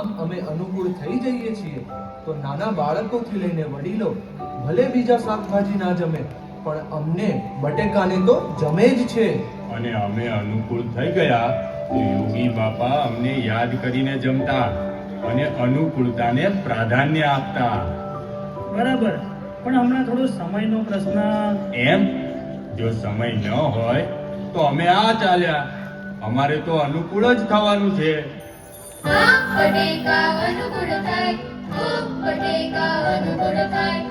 આમ અમે અનુકૂળ થઈ જઈએ છીએ તો નાના બાળકોથી લઈને વડીલો ભલે બીજા શાકભાજી ના જમે પણ અમને બટેકાને તો જમે જ છે. અને અમે અનુકૂળ થઈ ગયા તો યોગી બાપા અમને યાદ કરીને જમતા અને અનુકૂળતાને પ્રાધાન્ય આપતા. બરાબર, પણ હમણાં થોડો સમયનો પ્રશ્ન. એમ જો સમય ન હોય તો અમે આ ચાલ્યા, અમારે તો અનુકૂળ જ થવાનું છે. બટેકા અનુકૂળ થાય, ખૂબ બટેકા અનુકૂળ થાય,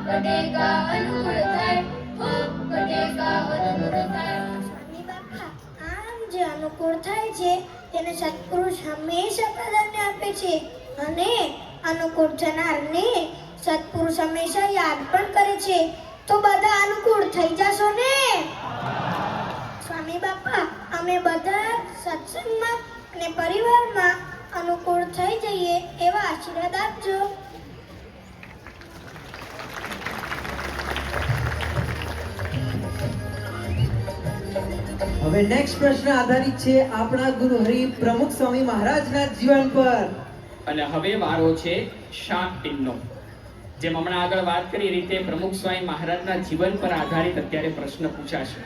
બટેકા અનુકૂળ થાય, ખૂબ બટેકા અનુકૂળ થાય. સ્વામી બાપા, આમ જે અનુકૂળ થાય છે તેને સત્પુરુષ હંમેશા પ્રાધાન્ય આપે છે અને અનુકૂળ થનારને સત્પુરુષ હંમેશા યાદ પણ કરે છે. તો બધા અનુકૂળ થઈ જશો ને? સ્વામી બાપા, અમે બધા સત્સંગમાં અને પરિવારમાં અનુકૂળ થઈ જઈએ એવા આશીર્વાદ આપજો. હવે નેક્સ્ટ પ્રશ્ન આધારિત છે આપણા ગુરુ હરિ પ્રમુખ સ્વામી મહારાજના જીવન પર. અને હવે વારો છે શાક ટીમનો. જેમ હમણાં આગળ વાત કરી રીતે પ્રમુખ સ્વામી મહારાજના જીવન પર આધારિત અત્યારે પ્રશ્ન પૂછાશે.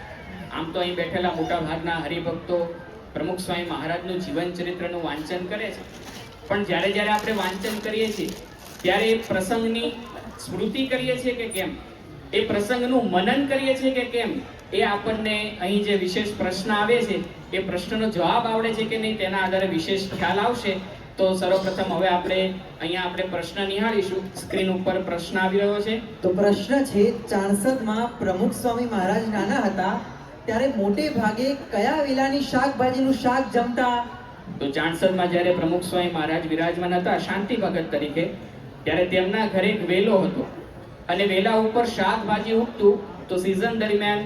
આમ તો અહીં બેઠેલા મોટા ભાગના હરિભક્તો પ્રમુખ સ્વામી મહારાજનું જીવન ચરિત્રનું વાંચન કરે છે, પણ જ્યારે જ્યારે આપણે વાંચન કરીએ છીએ ત્યારે એ પ્રસંગની સ્મૃતિ કરીએ છીએ કે કેમ, એ પ્રસંગનું મનન કરીએ છીએ કે કેમ, એ આપણને અહીં જે વિશેષ પ્રશ્ન આવે છે એ પ્રશ્નનો જવાબ આવડે છે કે નહીં તેના આધારે વિશેષ ખ્યાલ આવશે. તો સર્વપ્રથમ હવે આપણે પ્રશ્ન નિહાળીશું. સ્ક્રીન ઉપર પ્રશ્ન આવી રહ્યો છે. તો પ્રશ્ન છે, ચાણસદમાં પ્રમુખ સ્વામી મહારાજ નાના હતા ત્યારે મોટે ભાગે કયા વેલાની શાકભાજીનું શાક જમતા? તો ચાણસદમાં જ્યારે પ્રમુખ સ્વામી મહારાજ વિરાજમાન હતા શાંતિ ભગત તરીકે, ત્યારે તેમના ઘરે એક વેલો હતો અને વેલા ઉપર શાકભાજી ઉગતું. તો સીઝન દરમિયાન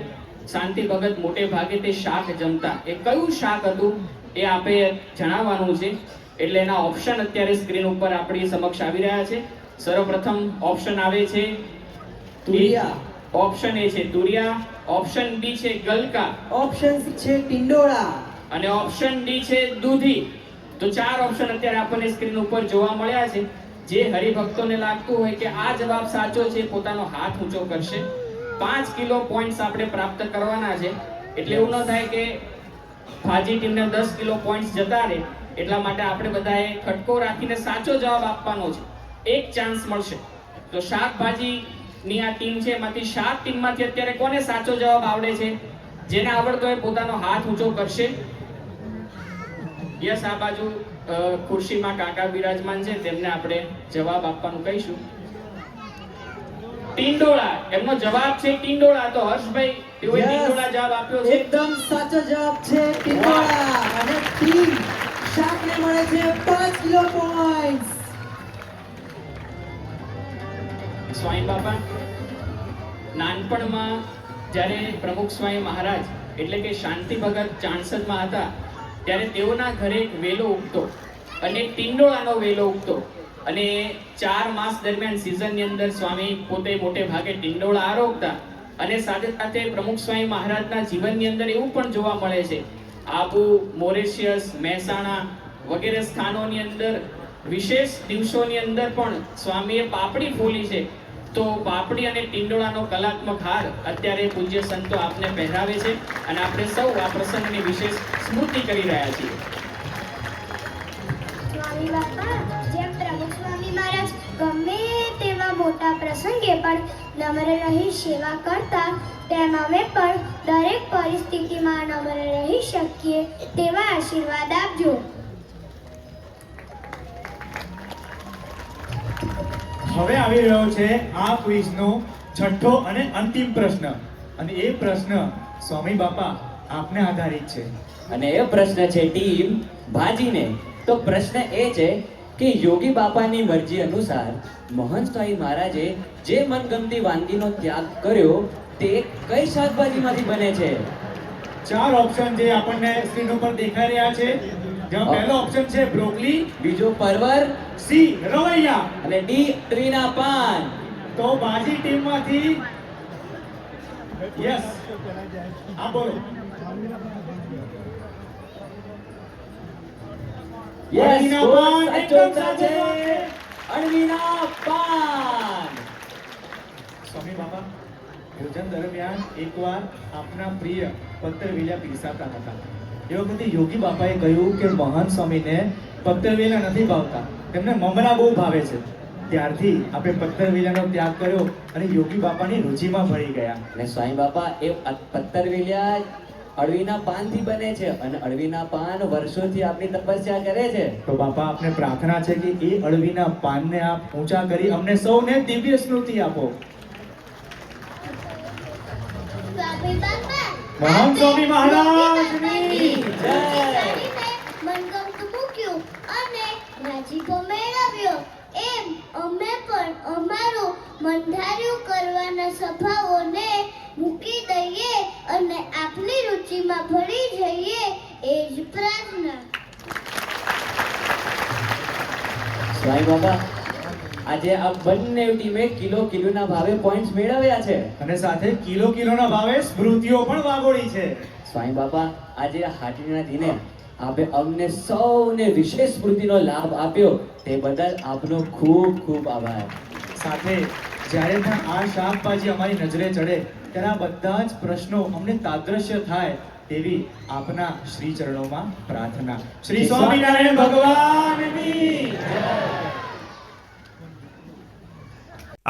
શાંતિ ભગત મોટે ભાગે તે શાક જમતા. એ કયું શાક હતું એ આપે જણાવવાનું છે. એટલે એના ઓપ્શન અત્યારે સ્ક્રીન ઉપર આપણી સમક્ષ આવી રહ્યા છે. સર્વપ્રથમ ઓપ્શન આવે છે તુરિયા, ઓપ્શન એ છે તુરિયા, ઓપ્શન બી છે ગલકા, ઓપ્શન સી છે ટિંડોળા અને ઓપ્શન ડી છે દૂધી. તો ચાર ઓપ્શન અત્યારે આપણને સ્ક્રીન ઉપર જોવા મળ્યા છે. જે હરિભક્તોને લાગતું હોય કે આ જવાબ સાચો છે પોતાનો હાથ ઊંચો કરશે. 5 કિલો પોઈન્ટ્સ આપણે પ્રાપ્ત કરવાના છે. એટલે એવું ન થાય કે ભાજી ટીમને 10 કિલો પોઈન્ટ્સ જતા રહે. એટલા માટે આપણે બધાએ ખટકો રાખીને સાચો જવાબ આપવાનો છે. એક ચાન્સ મળશે. તો શાકભાજીની આ ટીમ છે, એમાંથી શાક ટીમમાંથી અત્યારે કોને સાચો જવાબ આવડે છે? જેને આવડતો હોય પોતાનો હાથ ઊંચો કરશે. યસ, આ બાજુ ખુરશીમાં કાકા બિરાજમાન છે, તેમને આપણે જવાબ આપવાનું કહીશું. ટિંડોળા, એમનો જવાબ છે ટિંડોળા. તો હર્ષભાઈ તેઓએ ટિંડોળા જવાબ આપ્યો છે. એકદમ સાચો જવાબ છે ટિંડોળા અને ટીમ શાકને મળે છે 5 કિલો પોઈન્ટ્સ. સ્વામી બાપા, નાનપણમાં જ્યારે પ્રમુખ સ્વામી મહારાજ એટલે કે શાંતિ ભગત ચાણસદમાં હતા ત્યારે તેઓના ઘરે એક વેલો ઉગતો અને ટિંડોળાનો વેલો ઉગતો. અને 4 માસ દરમિયાન સિઝનની અંદર સ્વામી પોતે મોટે ભાગે ટિંડોળા આરોગતા. અને સાથે સાથે પ્રમુખ સ્વામી મહારાજના જીવનની અંદર એવું પણ જોવા મળે છે, આબુ, મોરેશિયસ, મહેસાણા વગેરે સ્થાનોની અંદર વિશેષ દિવસોની અંદર પણ સ્વામીએ પાપડી ફોલી છે. તો પાપડી અને ટિંડોળાનો કલાત્મક હાર અત્યારે પૂજ્ય સંતો આપને પહેરાવે છે અને આપણે સૌ આ પ્રસંગની વિશેષ સ્મૃતિ કરી રહ્યા છીએ. સ્વામી બાપા, જેમ પ્રમુખ સ્વામી મહારાજ ગમે તેવા મોટા પ્રસંગે પણ નમ્ર રહી સેવા કરતા, તેમ અમે પણ દરેક પરિસ્થિતિમાં નમ્ર રહી શકીએ તેવા આશીર્વાદ આપજો. હવે આવી રહ્યો છે આ ક્વિઝનો છઠ્ઠો અને અંતિમ પ્રશ્ન, અને એ પ્રશ્ન સ્વામી બાપા આપને આધારિત છે. અને એ પ્રશ્ન છે ટીમ ભાજીને. તો પ્રશ્ન એ છે કે યોગી બાપાની મરજી અનુસાર મહંત સ્વામી મહારાજે જે મનગમતી વાનગીનો ત્યાગ કર્યો તે કઈ શાકભાજીમાંથી બને છે? 4 ઓપ્શન જે આપણને સ્ક્રીન ઉપર દેખાઈ રહ્યા છે. જેમાં પહેલો ઓપ્શન છે બ્રોકલી, બીજો પરવર, સી રવૈયા અને ડી ટ્રીના પાન. તો બાજી ટીમમાંથી યસ, આ બોલો. Yes, ટ્રીના પાન ચોખા છે અળવીના પાન. સ્વામી બાપા, ભોજન દરમિયાન એકવાર આપના પ્રિય પત્તરવેલા પીરસાતા હતા. એ વખતે યોગી બાપાએ કહ્યું કે મહાન સ્વામીને પત્તરવેલા નથી ભાવતા, તેમને મમરા બહુ ભાવે છે. ત્યારથી આપણે પત્તરવેલાનો ત્યાગ કર્યો અને યોગી બાપાની રુચિમાં ભળી ગયા. અને સ્વામી બાપા એ પત્તરવેલિયા અળવીના પાનથી બને છે અને અળવીના પાન વર્ષોથી આપણી તપસ્યા કરે છે. તો બાપા આપને પ્રાર્થના છે કે એ અળવીના પાનને આપ ઊંચા કરી અમને સૌને દિવ્ય સ્મૃતિ આપો. સ્વામી બાપા મહાન સ્વામી મહારાજની જય. મનગમતું મૂક્યું અને રાજીપો મેળવ્યો. એમ અમે પણ અમારું મંધાર્યું કરવાના સ્વભાવોને મૂકી દઈએ અને આપની રુચિમાં ભળી જઈએ, એ જ પ્રાર્થના. સ્વામી બાપા આજે આ બંને ટીમે કિલોના ભાવે પોઈન્ટ્સ મેળવ્યા છે. અને સાથે કિલોના ભાવે સ્મૃતિઓ પણ વાગોળી છે. સ્વામી બાપા આજે આ હાટીના દિને આપે અમને સૌને વિશેષ સ્મૃતિનો લાભ આપ્યો તે બદલ આપનો ખૂબ ખૂબ આભાર. સાથે જ્યારે પણ આ શાકભાજી અમારી નજરે ચડે ત્યારે આ બધા જ પ્રશ્નો અમને તાદ્રશ્ય થાય તેવી આપના શ્રી ચરણોમાં પ્રાર્થના. શ્રી સ્વામિનારાયણ ભગવાનની જય.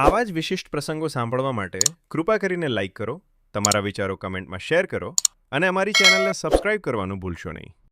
આવા જ વિશિષ્ટ પ્રસંગો સાંભળવા માટે કૃપા કરીને લાઈક કરો, તમારા વિચારો કમેન્ટમાં શેર કરો અને અમારી ચેનલને સબસ્ક્રાઇબ કરવાનું ભૂલશો નહીં.